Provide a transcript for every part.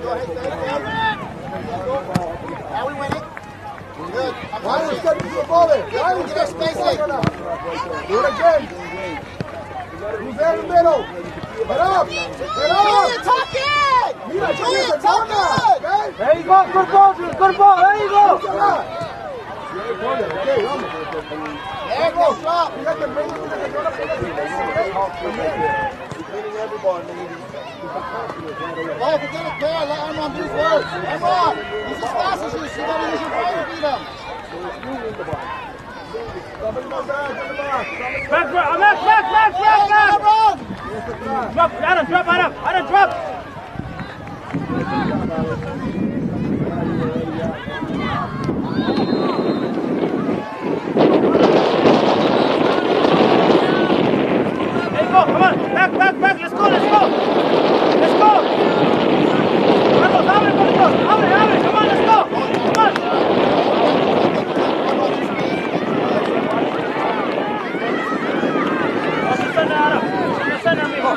Now we win it. Good. Ryan, step into the ball there. Ryan, Get our spacing. Do it again. Who's there in the middle? Get up. Get up. Julian, talk in. Julian, talk in. There you go. Good ball, Julian. Good ball. There you go. Okay, vamos. There you go. Drop. Oh, forget it there. Let Emron do first. Emron, he's as fast as you, so you gotta use your brain to beat him. Back! Emron! Drop, Adam, drop! There you go, come on, back, let's go! Vamos, abre, come on, let's go! Come on! Center, amigo.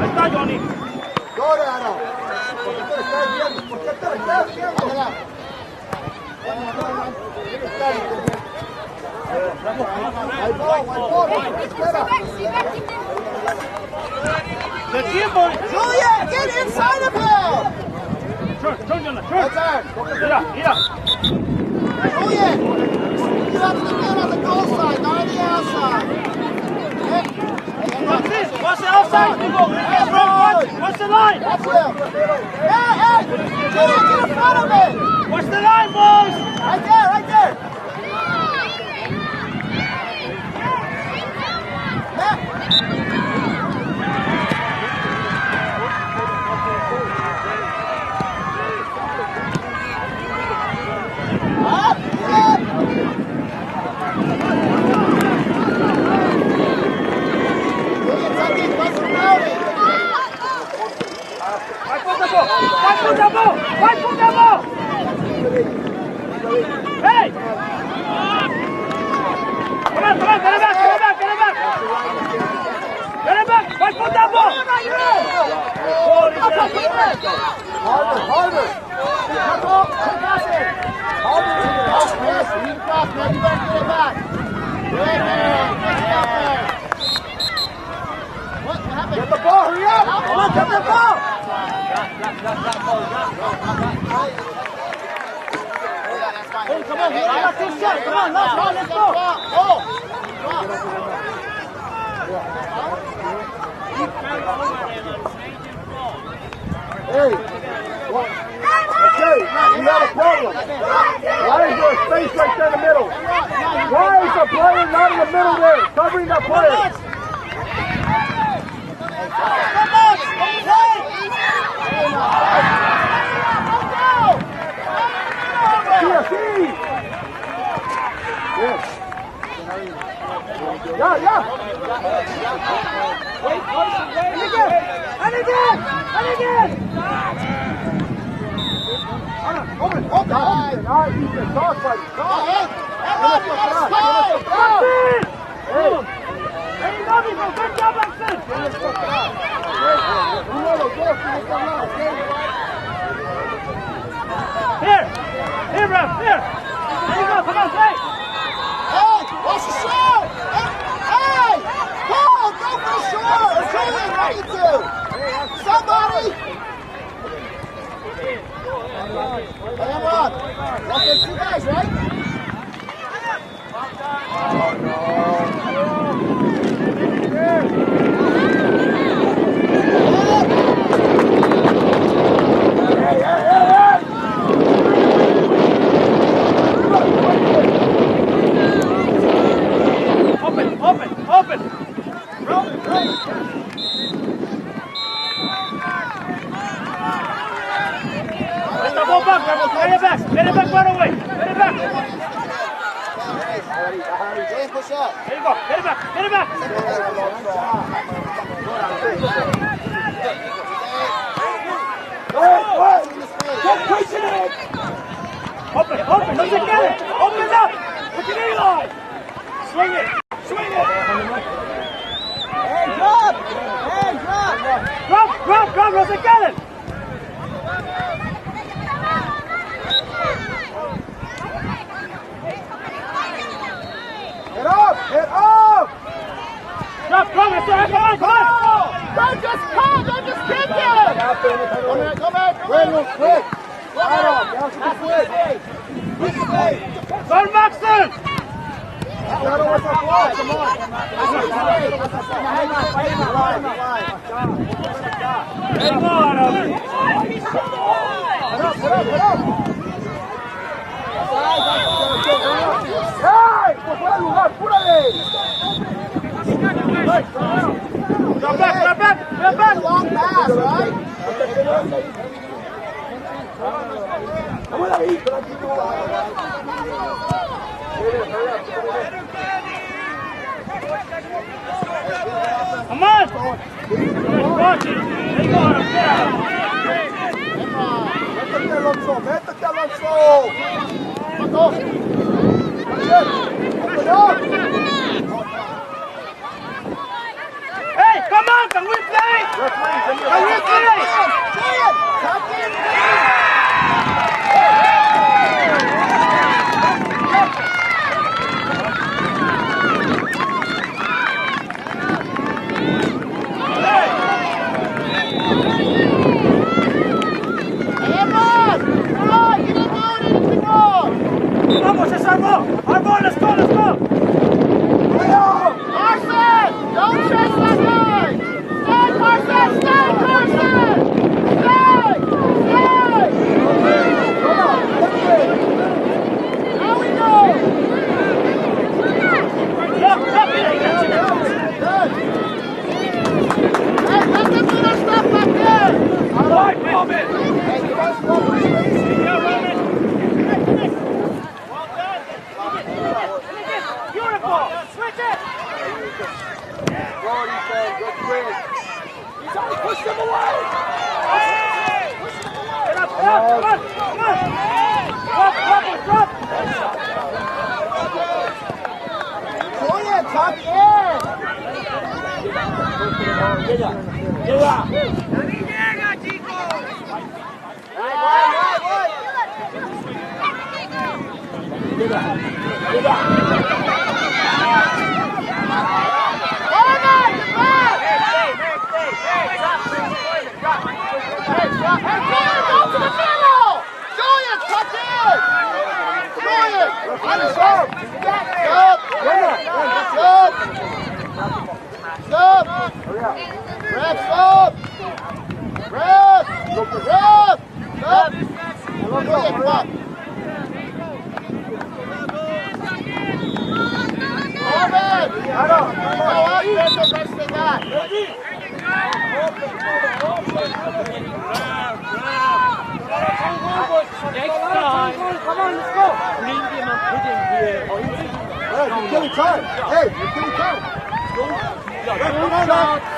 Ahí está, Johnny. Go there, Adam. ¿Por qué te estás viendo? The team, boy. Julian, get inside of him! Turn, Jonah, turn. Mira. Julian, you have to defend on the goal side, not on the outside. What's the outside, Nico? What's the line? That's him. Hey! Julian, get in front of it! What's the line, boys? Right there! Vai com a mão! Hey! Come on, get it back! Vai com a mão! Harder! Get the ball, hurry up! Come on, get the ball! Hey, come on, I got this shot. Come on, let's go. Hey, what? Okay, we got a problem. Why is there a space right there in the middle? Why is the player not in the middle there, covering the player? Yeah. Wait, and again. Open. All right, Ethan, talk, buddy. There you go, Nico. Good job, Axel. Here, Ralph, here. There you go, come on, play. Hey, what's the shot? Hey, Paul, go for the shot. Or Julian, ready to. Somebody. Hey, Emron. That's two guys, right? Open. Get the ball back, get it back right away. Get it back. Julian, push up. There you go, get it back. Get pushing it! Open, no se quede. Open up. Look at Eli. Swing it. on, Rosa, get it! Head up! Head up! Drop, let's go, come on! Don't just come, don't just kick it! Go back, Real quick! Right on, y'all should be quick! Go, Maxton! Shadow with the ball, come on! Hey, go, Adam! Head up! ¡Hey! ¡Por fuera del lugar! ¡Púrale! Drop back! Long pass, right? Vamos ahí, tranquilo. Come on! Watch it! Hey, go, Adam, get out! Métete, Alonso! ¡Métete, Alonso! Hey, come on! Can we play? Can we play? Vamos, Cesar, go! Our ball, let's go! Carson! Don't chase that guy! Stay, Carson! Stay, Carson! Stay! Now we go! Hey, let them do their stuff back there! All right, Bowman! Hey, you guys go for space? Beautiful! Switch it! Brody said, good quick. He's trying to push them away! Push them away! Get up, come on! Drop! Julian, tuck in! Llega!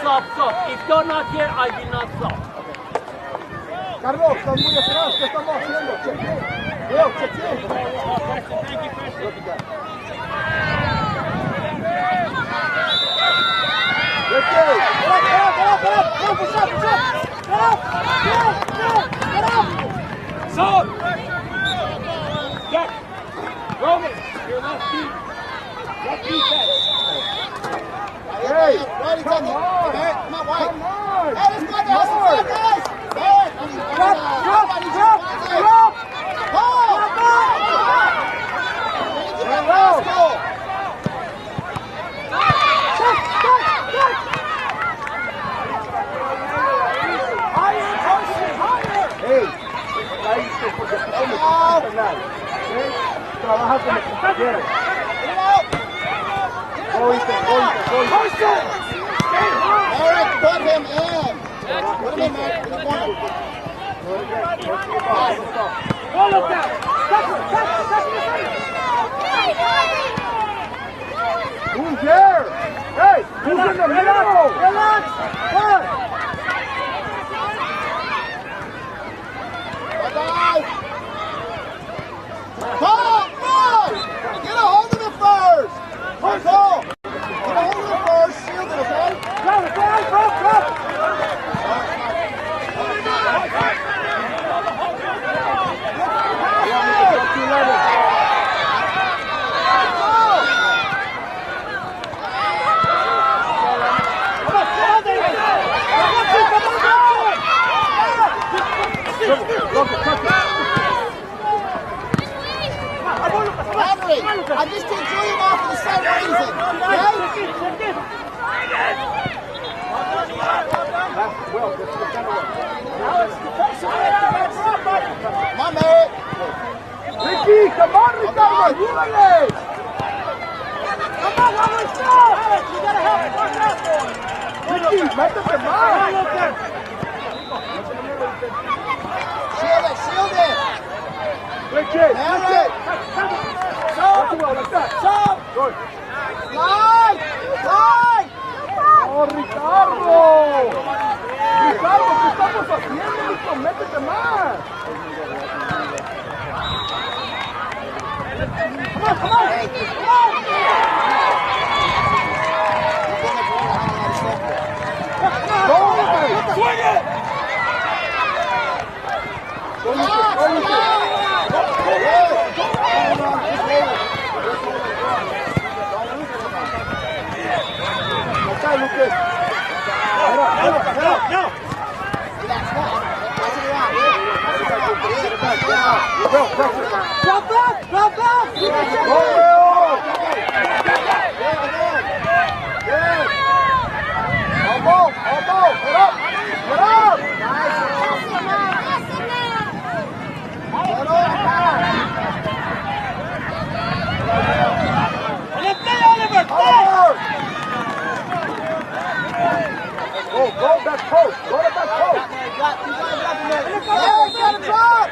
Stop. If you're not here, I will not stop. Carlos, estás muy atrás. ¿Qué estamos haciendo? Check in. Leo, check in. Stop! Get! Roman, your left feet. Left defense. Hey, Ready, come take it. on. Hey, come on, White. Come on. Hey, let's go, guys. Let's go, guys. Hey, Drop! Ball. Let's go. Hey, ahí trabaja como compañero. Eric, put him in. Put him in, man. In the corner. Go, look down! Who's there? Hey, who's in the middle? Relax! One! Bye-bye. Paul, get a hold of it first. Paul, get a hold of it first. Shield it, okay? Go! Alex, you gotta help work out for him. Ricky, métete más. Shield it, shield it. Richard, Nail Richard. it. Like that. Good. Slide, slide. ¡Oh, Ricardo! ¡Ricardo, qué estamos haciendo, hijo! ¡Métete más! Swing it! Okay, Lucas. No! Drop back, drop back. Go, Leo! Elbow, elbow, get up! Get up! Oliver! Oliver! Go back post! Go to back post! Hey, got a drop.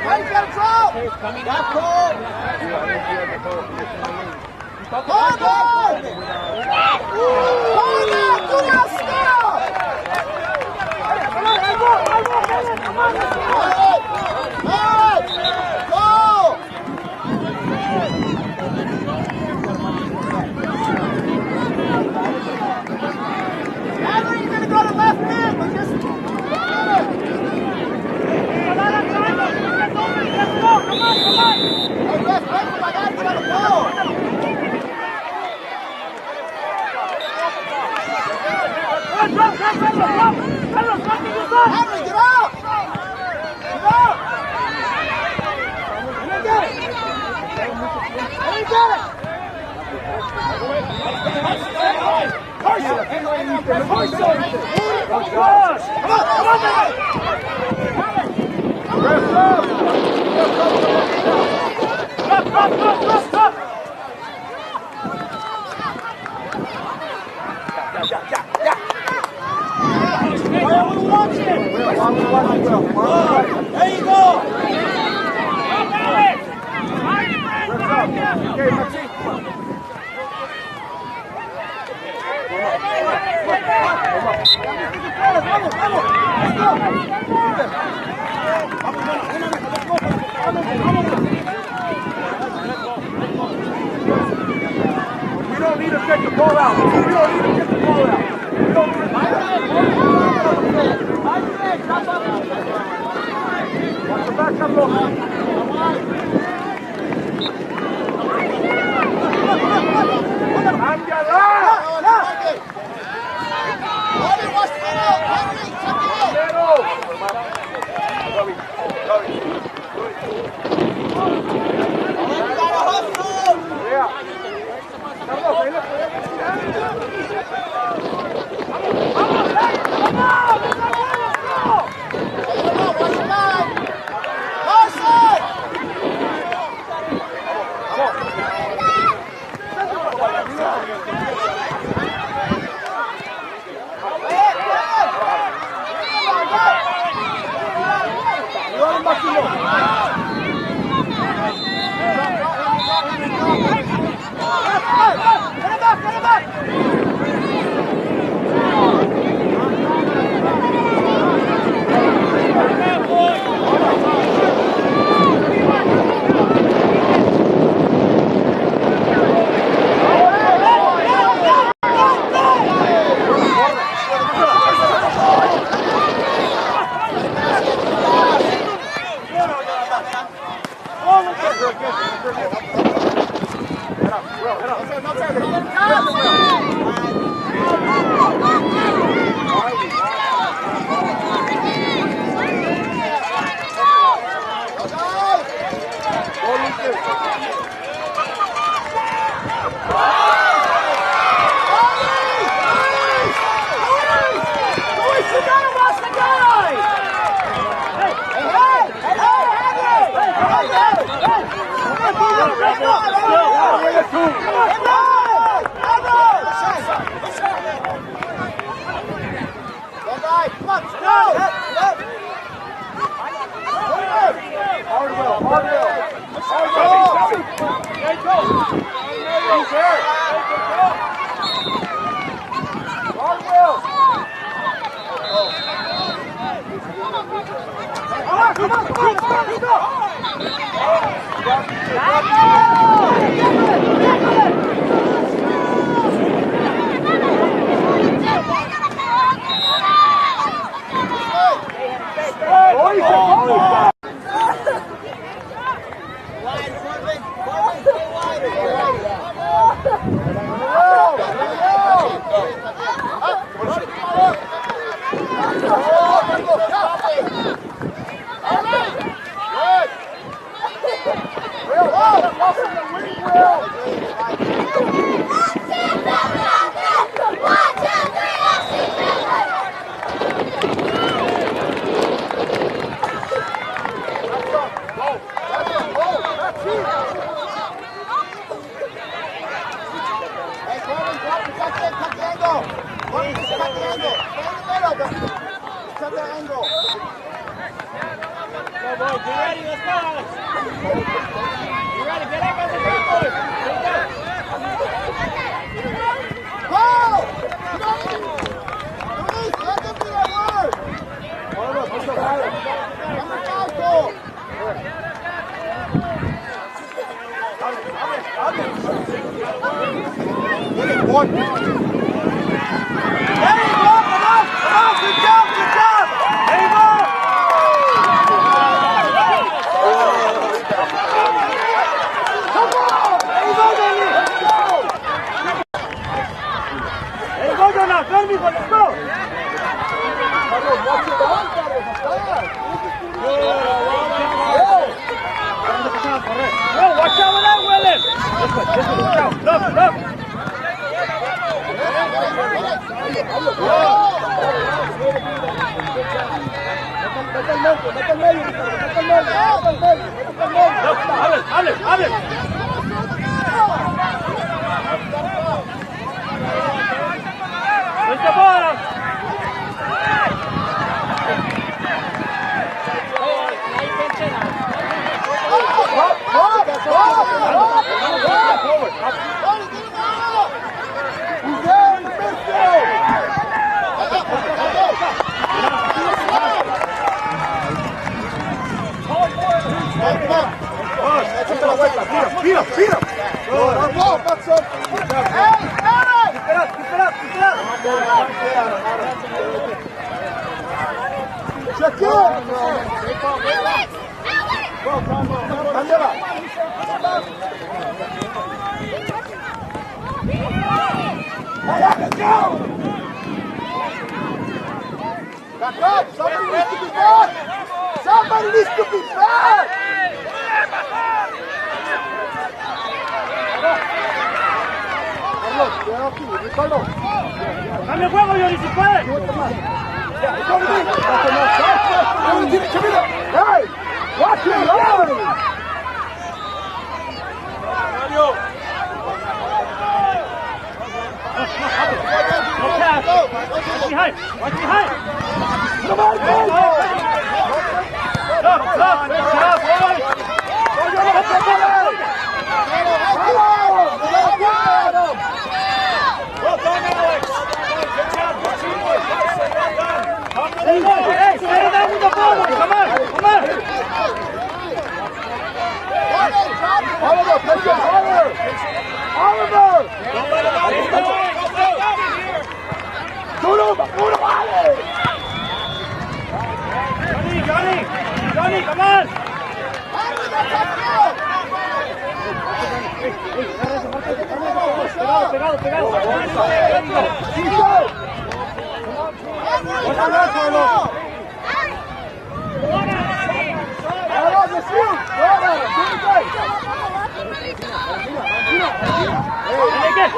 Hey, got a drop. Got cold. Hold on. Hold on. Do not stop. Hey, go. Henry, you're going to go to left mid, but just get it. Hey, Wes, wait for my guy to get on the ball. Henry, get up. Get up. Henry, get it. Henry, get it. There you go! We don't need to take the ball out. We don't need to get the ball out. We don't need to watch the back up, look. Hey! Set that angle. Go, boys. Get ready. Let's go, Alex. You ready? Get up on the ground, boys. Go! Luis, let them do that work. Number 5 goal. One. There you go. Come on. Come on. Good job. Good job. There you go. Come on. There you go, Danny. There you go, Donald. Go, Nico. Let's go. No, watch out with that, Willem. Listen, watch out. Look, look. Hable. Let's go, boys. Beat him. Keep it up. Check in. Let's go. Back up. Somebody needs to be back. Cambia el juego, Yori, si puedes. Hey! Watch it! Watch behind. Come on, Look, good job, boys. Well done, Alex. Good job, good teamwork. Hey, stay down with the ball. Come on. Oliver, push it harder! Oliver! Duro, Alex! Johnny, come on. Pegado.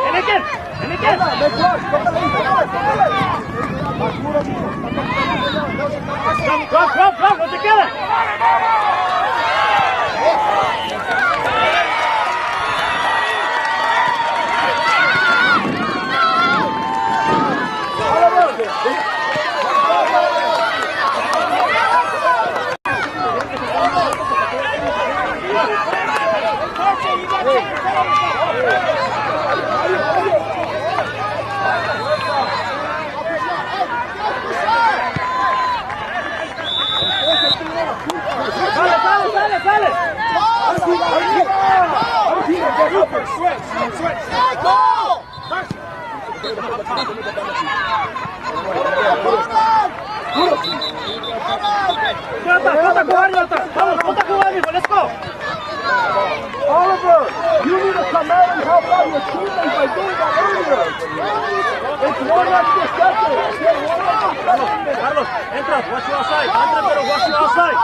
En el que. Drop, no te quedes. Sale. Let's go. Oliver, you need to come out and help out your teammates by doing that earlier. It's one extra second. Carlos, entra, watch you outside. Entra, pero watch you outside.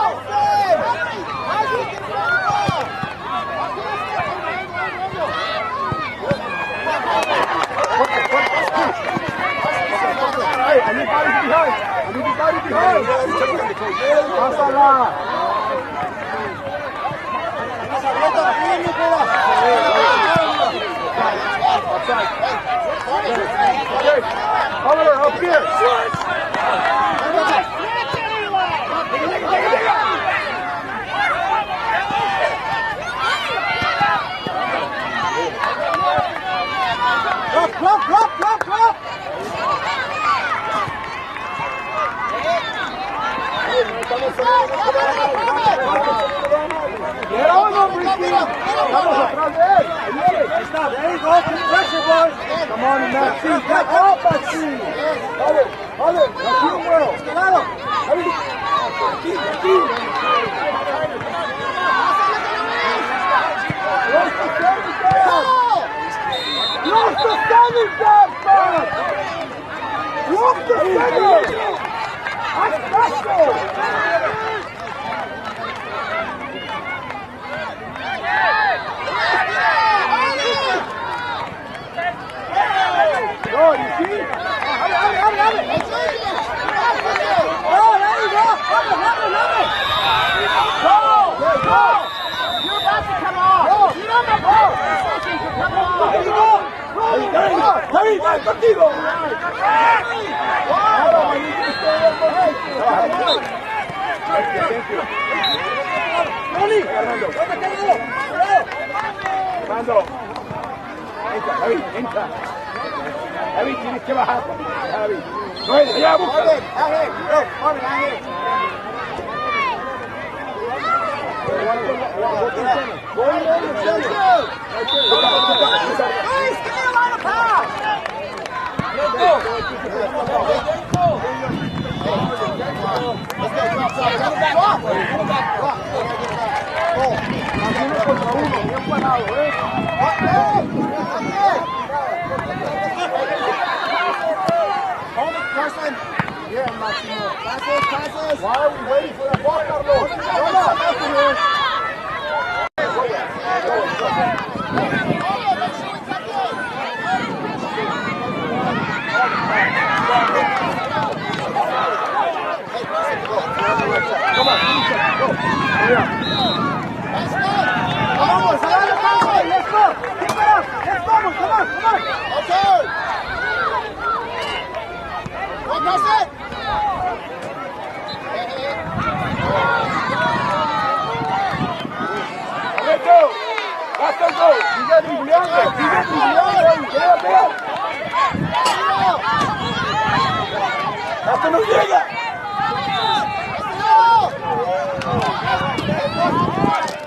Hey, I need body behind. Pásala. Okay, Oliver, up here. Drop! Get on him, Ricky. Vamos atrás de él. Ahí está. There you go. Keep pressure, boys. Come on, Maxine. Get up, Maxine. Dale. Maxine, well. Claro. Aquí. Close to standing down. Close to standing down, son. Close to standing. That's go, you see? Hurry. Oh, there you go. Love it. Go. You're about to come off. You don't have 4 seconds to come off. There you go. Hurry, vai contigo. Wow, you just stay up behind you. Thank you. Tony, Armando. Entra. Javi, tienes que bajar. Javi. No, ya, búscalo. Passes. Why are we waiting for that ball, Carlos? Come on. ¡Hasta no llega!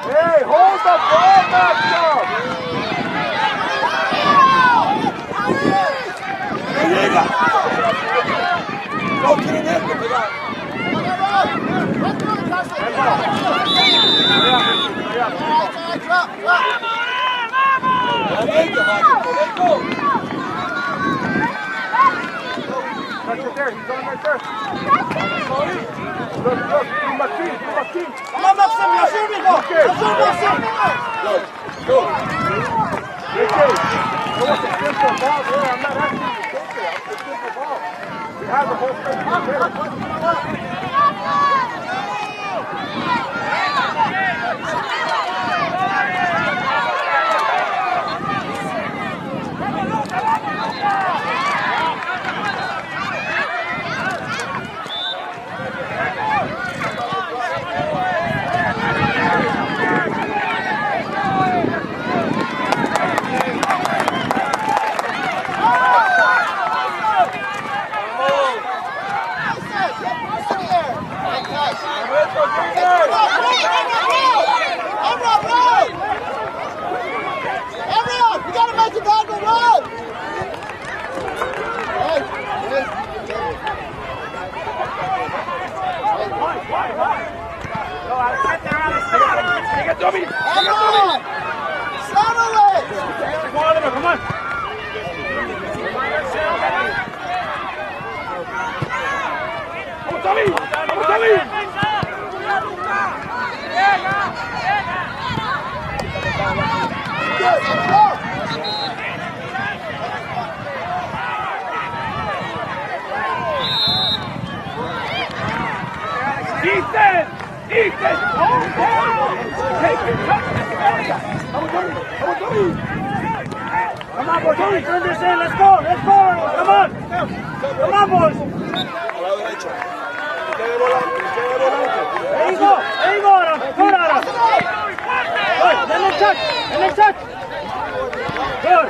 ¡Hey, hold the ball back up! ¡No llega! ¡No tiene nervio, cuidado! That's it there, he's on right there. Look, Maxime. Come on, Maxime, you're shooting, go. Okay. Go. Okay. That was a simple ball there. I'm not asking you to take it. It's a simple ball. We have the whole thing. Ethan! Come on, boys, turn this in, let's go! Come on, boys! touch! And next touch! Good!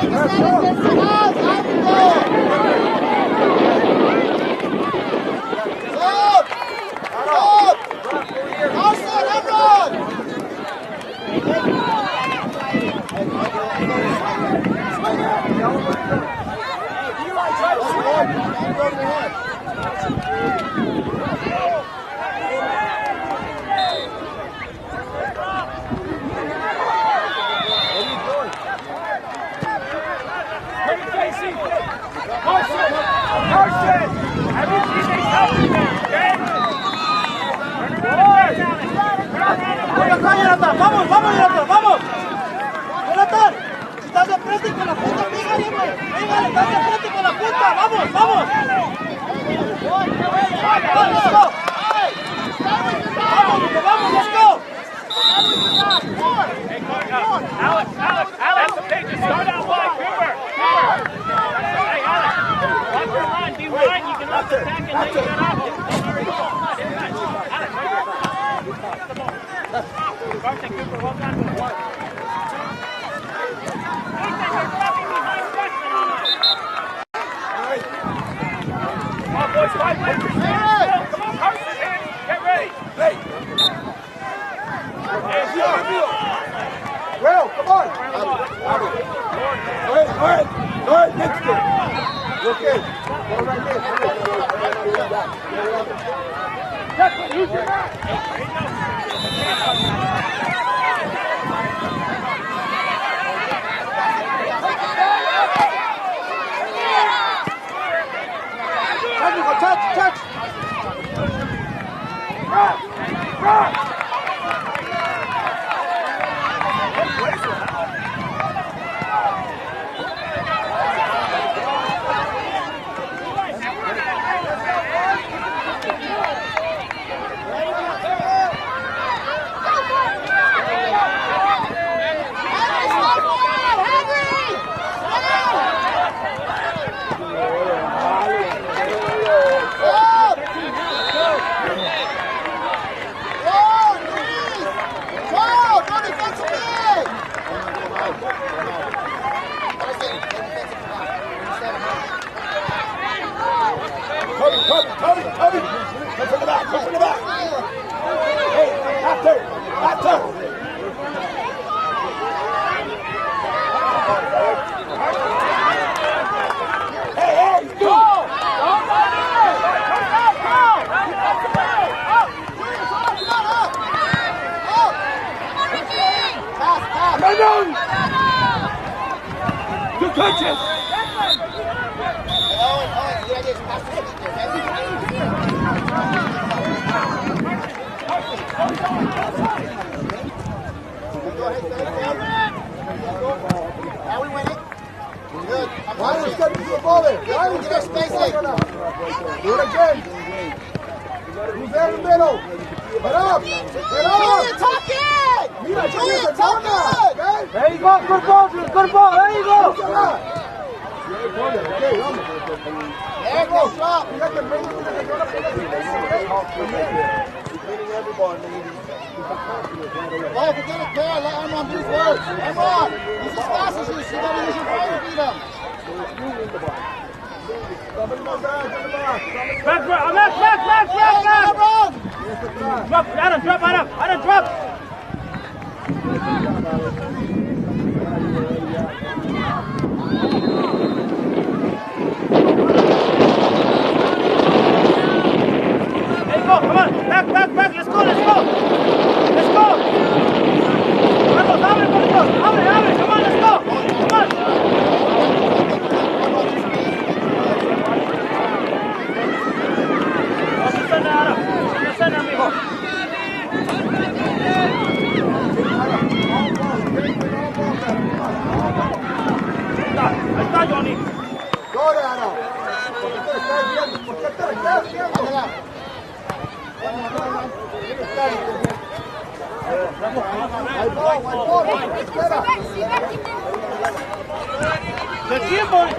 Tiene que ser intencional, árbitro. Stop! Stop! Carson, everyone! ¡Vamos, vamos, Jonathan! ¡Vamos! ¡Jonathan! Si estás de frente con la punta, pégale, güey. Pégale, estás de frente con la punta. ¡Vamos, vamos! ¡Vamos, go! ¡Vamos, vamos, let's go! Alex, okay, just start out wide, Cooper. Hey, Alex, watch your line, be wide, you can let the back and then you get off it. Alex, right here. Carson, Cooper, well done. Come on, boys, 5 minutes. Come on, Carson, get ready. Hey. Well, come on! Go ahead, next game. Okay. Go right there. Use your back. Touch! Run! Cody! Come from the back! Hey, not turn! Hey, go! Good touches! Now we win it. Good. Ryan, step into the ball there. Ryan, step into the ball now. Do it again. Who's there in the middle? Get up! Julian, talk in! Julian, talk in! There you go. Good ball, Julian. Good ball. There you go. Okay, vamos. There you go, drop. Fíjate, Well, if you get it there, let Emron do first. Emron, he's as fast as you, so you gotta use your brain to beat him. Back! Drop, Adam, drop! Hey, go, come on, back, let's go! Vamos, abre, come on, let's go! Come on!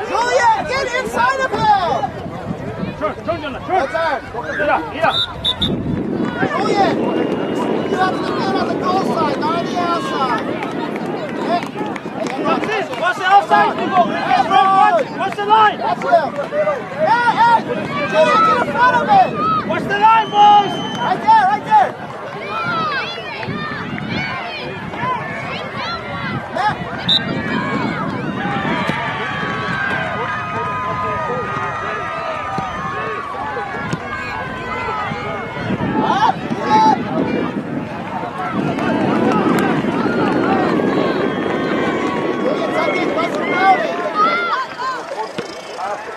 Julian, get inside of him! That's ours. Julian, you have to get on the goal side, not on the outside. Hey, What's the outside? What's the line? that's him. Hey, Julian, get in front of me! What's the line, boys? Right there, right there. Matt. Up, up. Julian, tuck in, bust him out.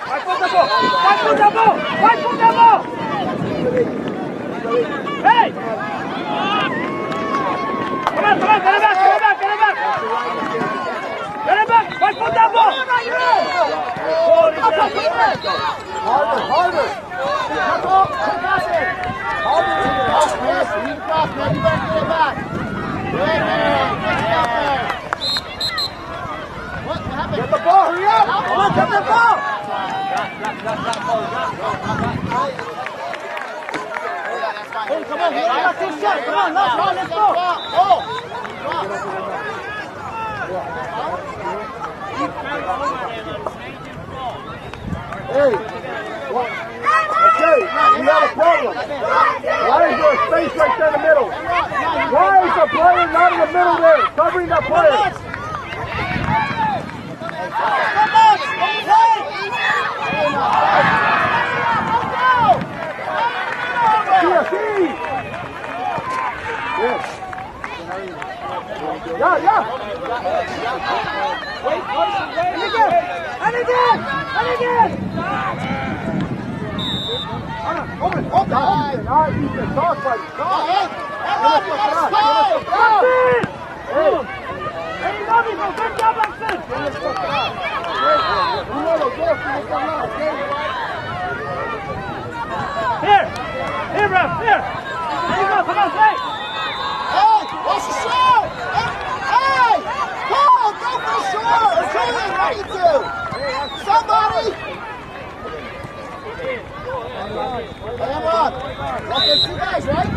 Vai for the ball! Vai for the ball! Vai for the ball! Hey! Come on, get it back! Vai for the ball! Harder. What happened? Get the ball, hurry up! Come on, get the ball! Come on, let's go. Hey, what? Okay, we have a problem. Why is there a space right there in the middle? Why is the player not in the middle there, covering that player? Yes. Yeah. Wait. And again! Open. All right, Ethan, talk, buddy. Talk. Hey, Hey, Bobby, good job, Maxon! Here, Ralph, here! There you go, come on, play! Hey, what's the shot? Hey, Paul, go for the shot. Or Julian, what you do? Somebody. Hey, Emron. Okay, two guys, right?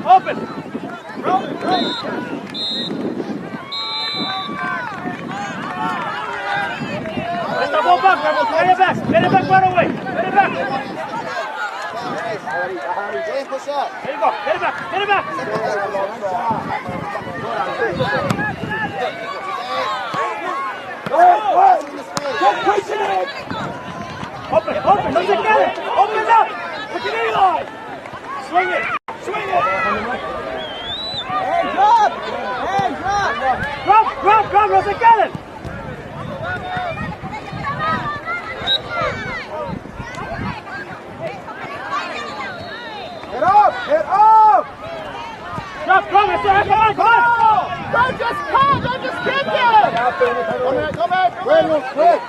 Open! Get the ball back, Rebels. Get it back right away. Get it back. Julian, push up. There you go. Get it back. Get pushing it! Open. Let's get it. Open it up. Put your knee on. Swing it. Hey, drop. Drop, let's get it. Get up! Drop, come on. Don't just kick it. Come back. Real quick!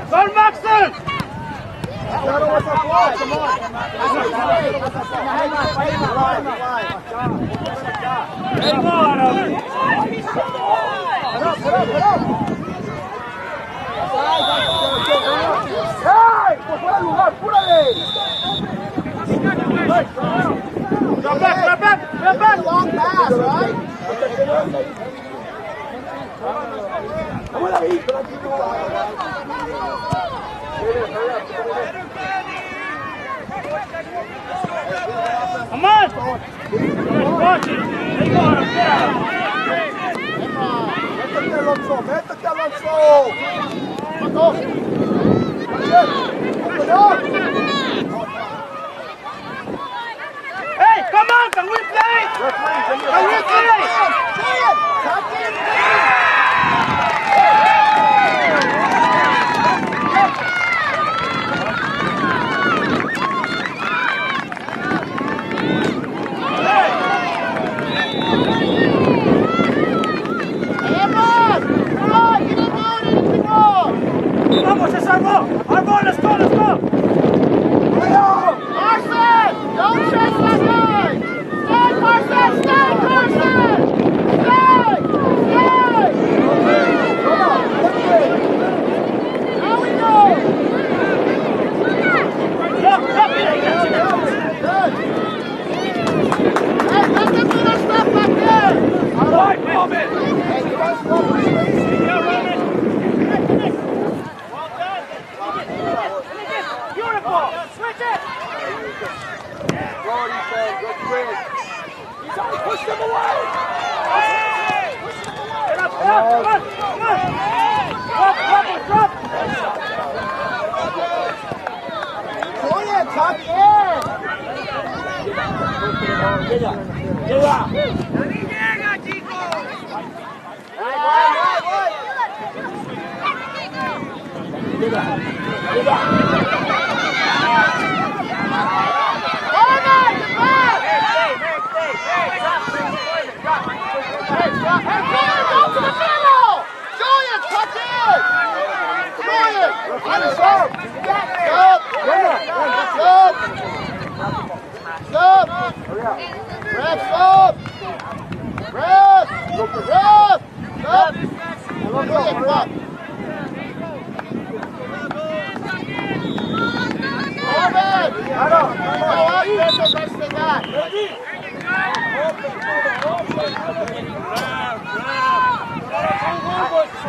Go, Maxon. Shadow with the ball, come on! There you go, Adam. Get up! ¡Ay! ¡Por fuera del lugar! ¡Púrale! Drop back. Long pass, right? Vamos ahí, tranquilo. Come on. Watch it. There you go, Adam. Get out. Métete, Alonso. Hey, come on. Can we play? Referee, Can we play? Julian, tuck in. Vamos, es our ball! Our ball, let's go, let's go! Carson! Don't chase that guy! Stay, Carson! Stay, Carson! Stay! Stay! Now we go! Hey, let them do their stuff back there! All right, Melvin. Hey, you guys love the space? Well done. Beautiful. Switch it. He's trying to push them away. Push them away. Get up, come on! Drop! Julian, tuck in!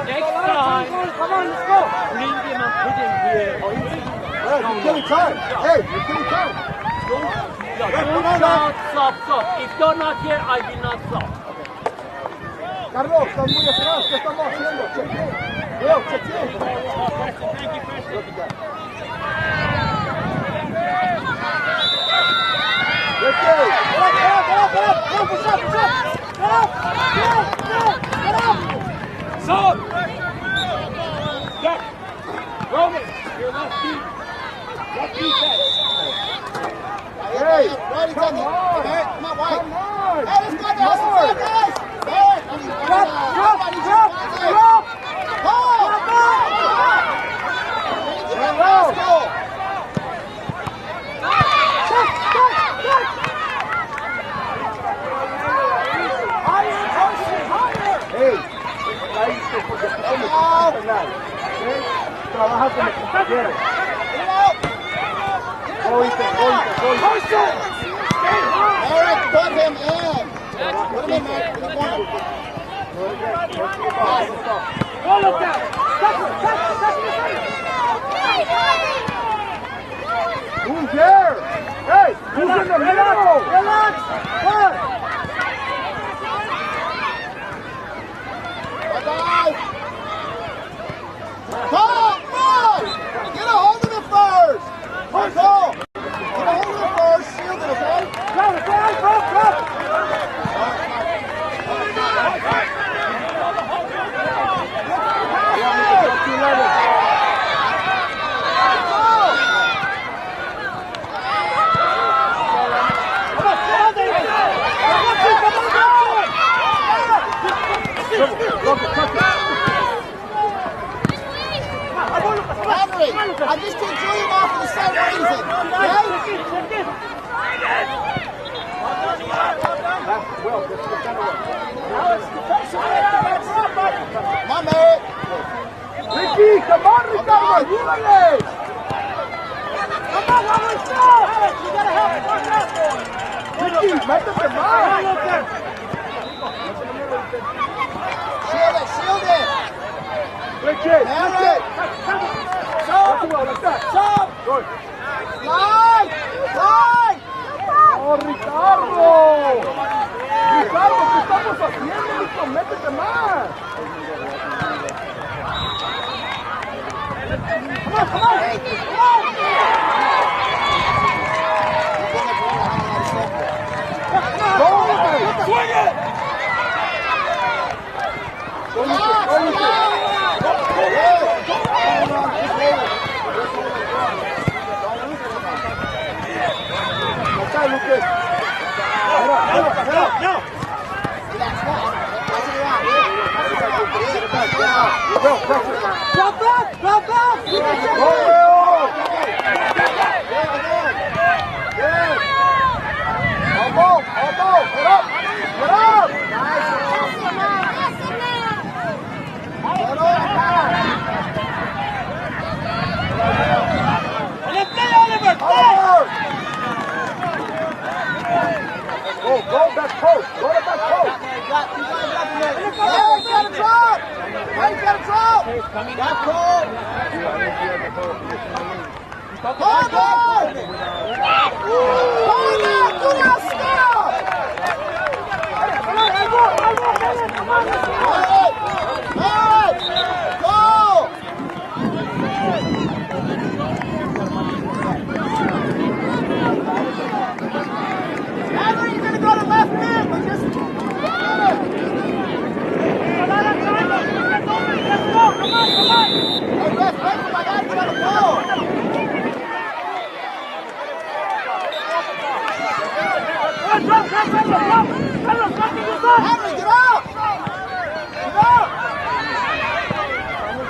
Next time, Come on, let's go! bring him and put him here. You're killing time! Hey, you're killing time! Stop. If you're not here, I will not stop. Carlos, estás muy atrás, ¿qué estamos haciendo? Check in. Leo, check in. Get up! Son. Jack. Roman, your left feet. Left defense. Hey, Ready, come take it. on! Hey, come on, White. Come on! Hey, let's go, guys. Let's go, guys. Hey, Drop! Hey, ahí trabaja como compañero. Eric, put him in. Put him in, Eric. Put him in. Who's there? Hey, who's in the middle? Relax. What? Come on! Get a hold of it first! Let's go! Get a hold of it first, shield it, okay? Go! Henry, I just took Julian off for the same reason, okay? Come on, Merritt. Ricky, come on, Ricardo, ayúdale. Ricky, métete más. Shield it. Ricky, Merritt. Stop. Good. Slide. Oh, Ricardo. Ricardo, ¿qué estamos haciendo? Listo, métete más. Come on. Swing it. Lucas. No. Drop back. Hold on! Hold on! Do not stop! Hey! Go! Henry, you're gonna go to left mid, but just get it. Hey, Wes, wait for my guy to get on the ball. Henry, get up! Get up!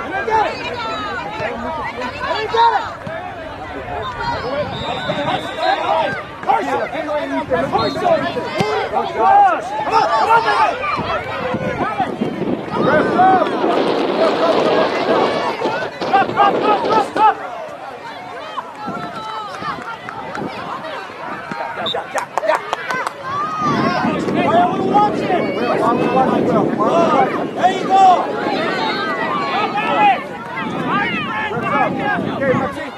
Henry, get it! Henry, get it! There you go! Okay, Maxine.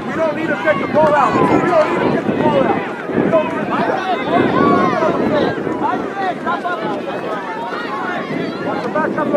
We don't need to take the ball out. We don't need to get the ball out. We don't need to watch the back up,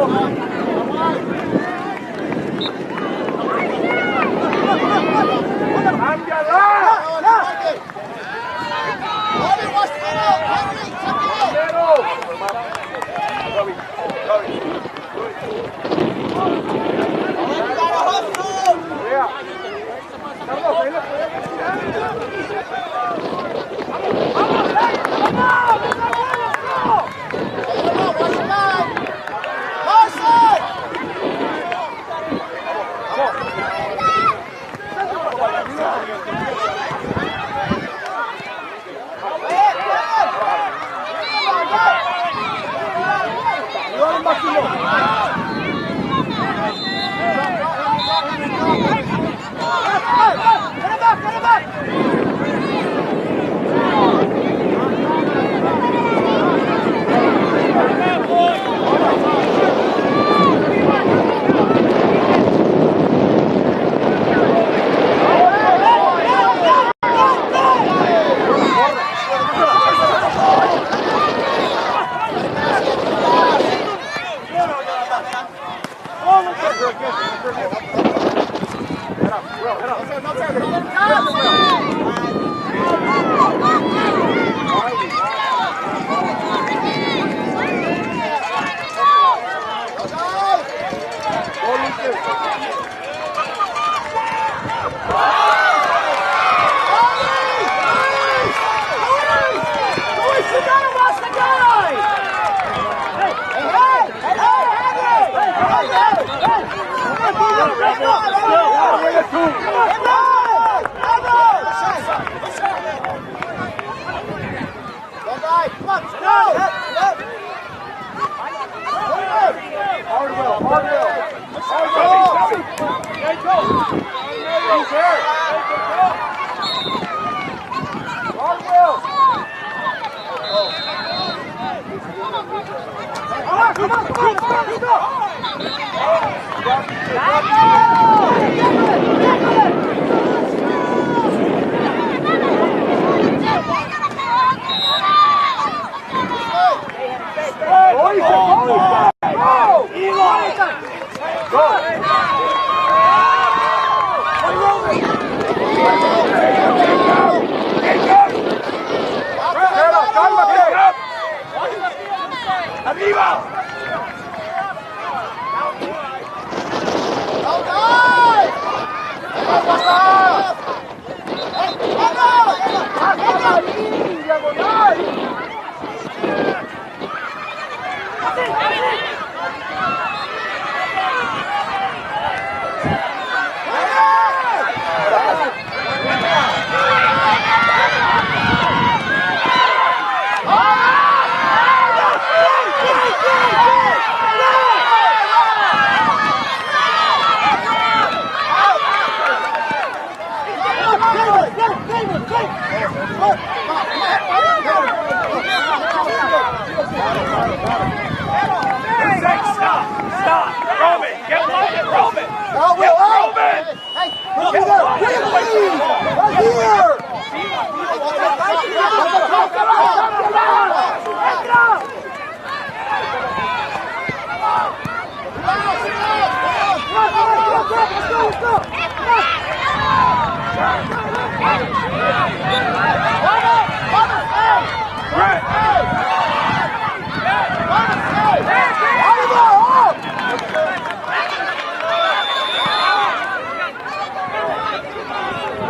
Arriba!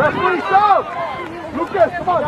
Referee, stop! Lucas, come on.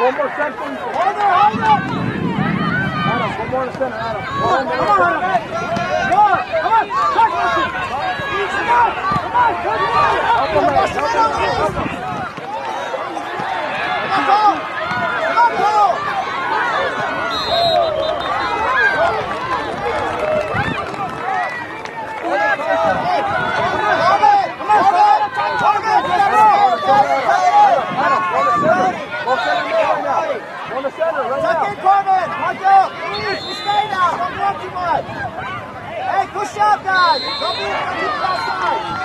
One more second. Hold it. Adam, one more in the center, Adam. Come on, Adam. Come on. Touch it. Come on. On the center, right now. Tuck in, Corbin. Watch out. Please, you stay now. Don't run too much. Hey, push out, guys. Don't be outside.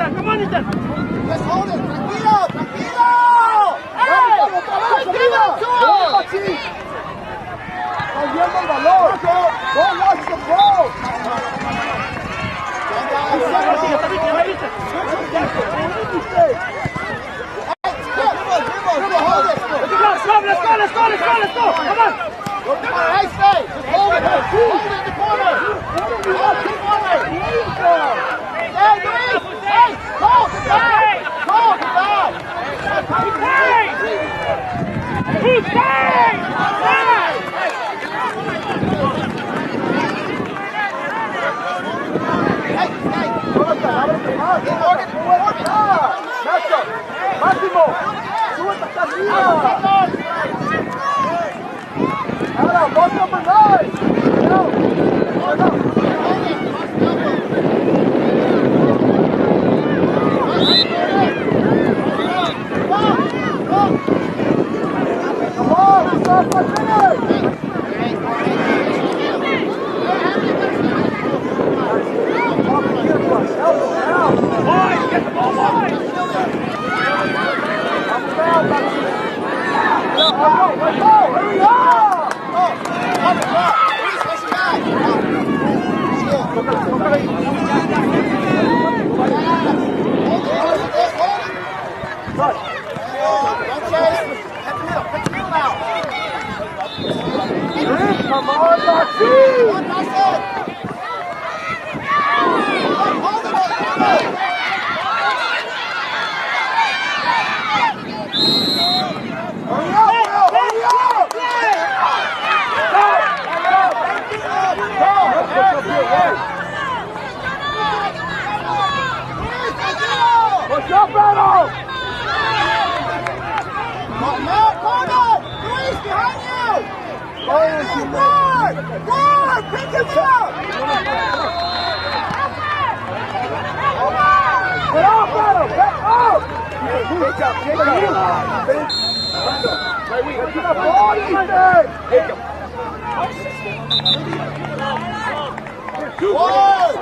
Come on, Ethan. Let's hold it. Tranquilo. Hey, Viendo el balón. Don't watch the ball. Let's go. Come on. Hey, stay. Just hold it. Hold it in the corner. Keep going. Hey, Luis. Hey, call. Good guy. Call. Good guy. Who's playing? Máximo, súbete hasta arriba. Adam, box number 9. Come on, stop my finish. Boys, get the ball, boys. Don't chase. Head to middle. Pick the middle out. Come on, Maxine! What's up, Battle? Corner! Luis, behind you! Guard! Guard! Pick him up! Get off, Battle! Get off! Pick up, pick up. Pick up all these things! Pick up. Ward!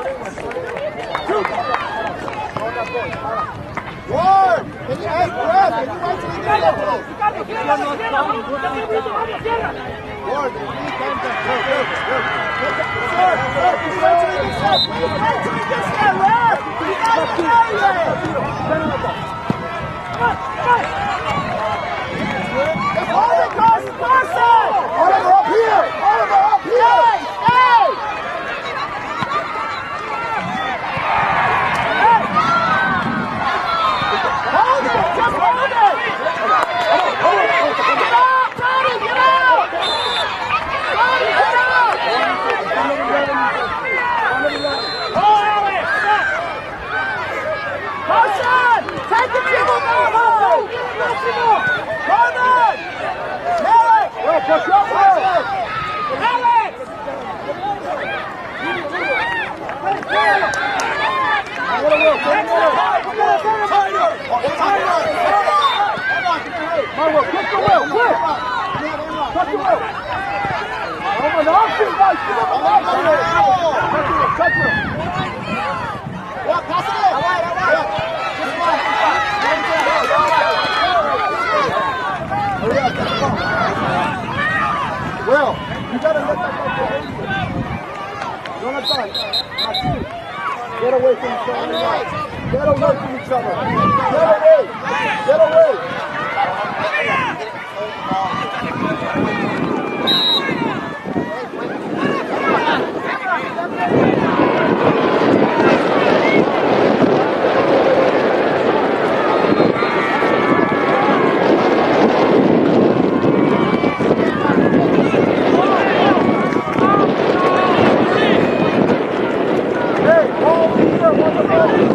Ward! Can you ask Brad? Can you wait till he gets up? Ward, you need time to go. Sir, please wait till he gets up. Please wait till he gets there, Ward! He's not even there yet! It's Oliver Carson! Oliver up here! Oliver up here! Stay! Hold it! Just hold it! Get out! Tony, get out! Tony, get out! Oh, Alex! Carson! Take the dribble now! Carson! Malik! Well, push up, Will! Alex! Marvel, kick the Will, quick! Touch the Will! Oh, an option, guys! Give him an option! Touch Will! What? Pass it in! All right. Just one. Hurry up, come on. Will, you gotta let that guy go easy. Jonathan, Maxine, get away from each other. Get away from each other. Get away! Get away! Hey, ball here, one the ball here.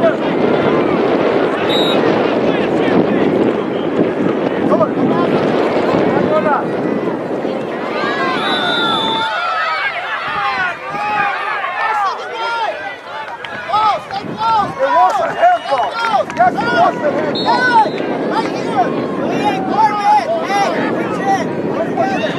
Come on, come on. Stay close! It was a handball. Yes, it was a handball. Right here! We ain't guarding! Hey, reach in! Together!